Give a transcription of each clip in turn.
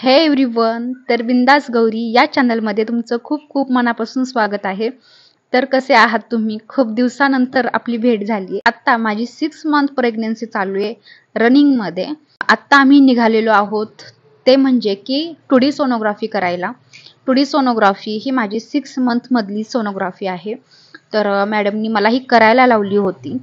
हे एव्हरीवन, तर बिंदास गौरी या चॅनलमध्ये तुमचं खूप खूप मनापासून स्वागत आहे. तर कसे आहात तुम्ही? खूप दिवसानंतर आपली भेट झाली. आता माझी 6 मंथ प्रेग्नन्सी चालू आहे रनिंगमध्ये. आत्ता आम्ही निघालेलो आहोत ते म्हणजे की 2D सोनोग्राफी करायला. 2D सोनोग्राफी ही माझी 6 मंथ मधली सोनोग्राफी आहे. तर मॅडमनी मला ही करायला लावली होती.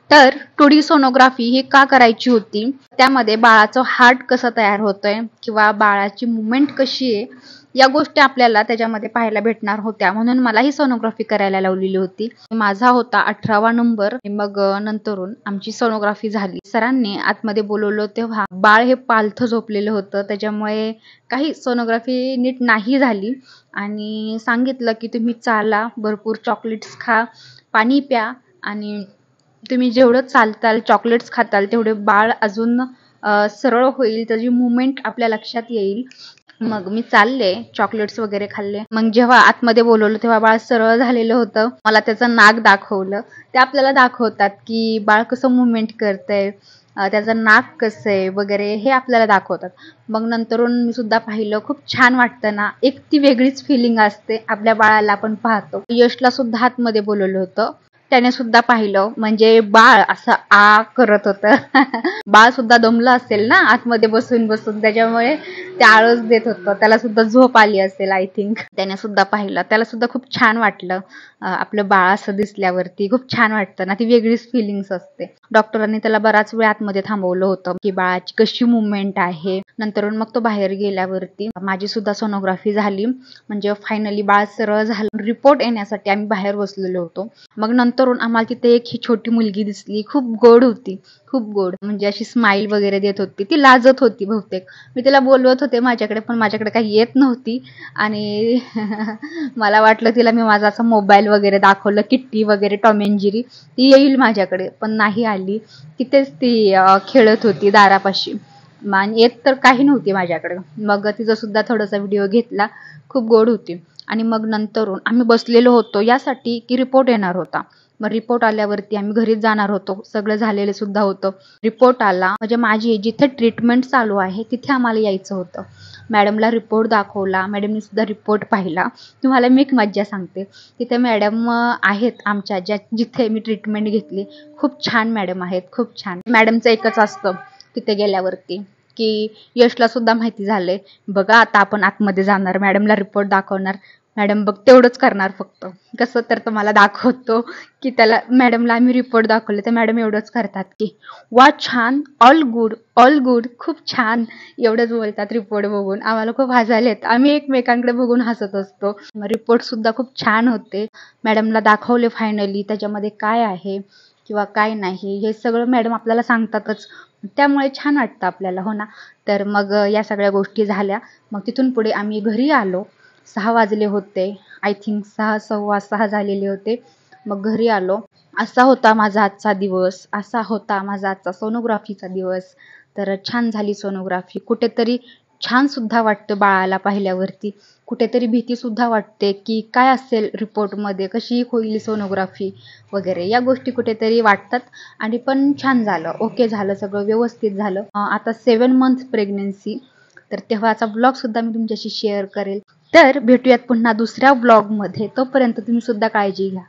तर 2D सोनोग्राफी ही का करायची होती? त्यामध्ये बाळाचं हार्ट कसं तयार होतंय किंवा बाळाची मुवमेंट कशी आहे या गोष्टी आपल्याला त्याच्यामध्ये पाहायला भेटणार होत्या, म्हणून मला ही सोनोग्राफी करायला लावलेली होती. माझा होता 18वा नंबर. मग नंतरून आमची सोनोग्राफी झाली. सरांनी आतमध्ये बोलवलं तेव्हा बाळ हे पालथं झोपलेलं होतं, त्याच्यामुळे काही सोनोग्राफी नीट नाही झाली आणि सांगितलं की तुम्ही चाला, भरपूर चॉकलेट्स खा, पाणी प्या आणि तुम्ही जेवढं चालताल, चॉकलेट्स खाताल तेवढे बाळ अजून सरळ होईल, त्याची मुवमेंट आपल्या लक्षात येईल. मग मी चालले, चॉकलेट्स वगैरे खाल्ले. मग जेव्हा आतमध्ये बोलवलं तेव्हा बाळ सरळ झालेलं होतं. मला त्याचं नाक दाखवलं. ते आपल्याला दाखवतात की बाळ कसं मुवमेंट करतंय, त्याचं नाक कसं आहे वगैरे हे आपल्याला दाखवतात. मग नंतरून मी सुद्धा पाहिलं. खूप छान वाटतं ना, एक ती वेगळीच फिलिंग असते. आपल्या बाळाला आपण पाहतो. यशला सुद्धा आतमध्ये बोलवलं होतं, त्याने सुद्धा पाहिलं. म्हणजे बाळ असं आ करत होतं. बाळ सुद्धा दमलं असेल ना आतमध्ये बसून बसून, त्याच्यामुळे ते आळस देत होतं. त्याला सुद्धा झोप आली असेल आय थिंक. त्याने सुद्धा पाहिलं. त्याला सुद्धा खूप छान वाटलं. आपलं बाळ असं दिसल्यावरती खूप छान वाटतं ना, ती वेगळीच फिलिंग्स असते. डॉक्टरांनी त्याला बराच वेळ आतमध्ये थांबवलं होतं की बाळाची कशी मुवमेंट आहे. नंतरून मग तो बाहेर गेल्यावरती माझी सुद्धा सोनोग्राफी झाली. म्हणजे फायनली बाळ सरळ झालं. रिपोर्ट येण्यासाठी आम्ही बाहेर बसलेलो होतो. मग नंतरून आम्हाला तिथे एक ही छोटी मुलगी दिसली. खूप गोड होती, खूप गोड. म्हणजे अशी स्माईल वगैरे देत होती. ती लाजत होती बहुतेक. मी तिला बोलवत होते माझ्याकडे, पण माझ्याकडे काही येत नव्हती आणि मला वाटलं तिला मी माझा असा मोबाईल वगैरे दाखवलं, किट्टी वगैरे, टॉम अँड जेरी, ती येईल माझ्याकडे, पण नाही आली. तिथेच ती खेळत होती दारापाशी. येत तर काही नव्हती माझ्याकडे. मग तिचा सुद्धा थोडासा व्हिडिओ घेतला. खूप गोड होती. आणि मग नंतरून आम्ही बसलेलो होतो यासाठी की रिपोर्ट येणार होता. मग रिपोर्ट आल्यावरती आम्ही घरीच जाणार होतो. सगळं झालेलं सुद्धा होतं. रिपोर्ट आला म्हणजे माझी जिथे ट्रीटमेंट चालू आहे तिथे आम्हाला यायचं होतं. मॅडमला रिपोर्ट दाखवला. मॅडमने सुद्धा रिपोर्ट पाहिला. तुम्हाला मी एक मज्जा सांगते. तिथे मॅडम आहेत आमच्या, जिथे मी ट्रीटमेंट घेतली. खूप छान मॅडम आहेत, खूप छान. मॅडमचं एकच असतं तिथे गेल्यावरती की यशला सुद्धा माहिती झालंय, बघा आता आपण आतमध्ये जाणार, मॅडमला रिपोर्ट दाखवणार. मॅडम बघ तेवढंच करणार फक्त. कसं तर तुम्हाला दाखवतो की त्याला मॅडमला आम्ही रिपोर्ट दाखवले तर मॅडम एवढंच करतात की वा छान, ऑल गुड, ऑल गुड, खूप छान, एवढंच बोलतात रिपोर्ट बघून. आम्हाला खूप हसायला येतं. आम्ही एकमेकांकडे बघून हसत असतो. रिपोर्ट सुद्धा खूप छान होते. मॅडमला दाखवले फायनली त्याच्यामध्ये काय आहे किंवा काय नाही हे सगळं मॅडम आपल्याला सांगतातच. त्यामुळे छान वाटतं आपल्याला, हो ना. तर मग या सगळ्या गोष्टी झाल्या. मग तिथून पुढे आम्ही घरी आलो. 6 वाजले होते आय थिंक, 6, 6:15 झालेले होते. मग घरी आलो. असा होता माझा आजचा दिवस, असा होता माझा आजचा सोनोग्राफीचा दिवस. तर छान झाली सोनोग्राफी. कुठेतरी छान सुद्धा वाटतं बाळाला पाहिल्यावरती. कुठेतरी भीती सुद्धा वाटते की काय असेल रिपोर्टमध्ये, कशी होईल सोनोग्राफी वगैरे, या गोष्टी कुठेतरी वाटतात. आणि पण छान झालं, ओके झालं, सगळं व्यवस्थित झालं. आता 7 मंथ प्रेग्नन्सी. तर तेव्हाचा ब्लॉग सुद्धा मी तुमच्याशी शेअर करेल. तर भेटूयात पुन्हा दुसऱ्या ब्लॉगमध्ये. तोपर्यंत तुम्ही सुद्धा काळजी घ्या.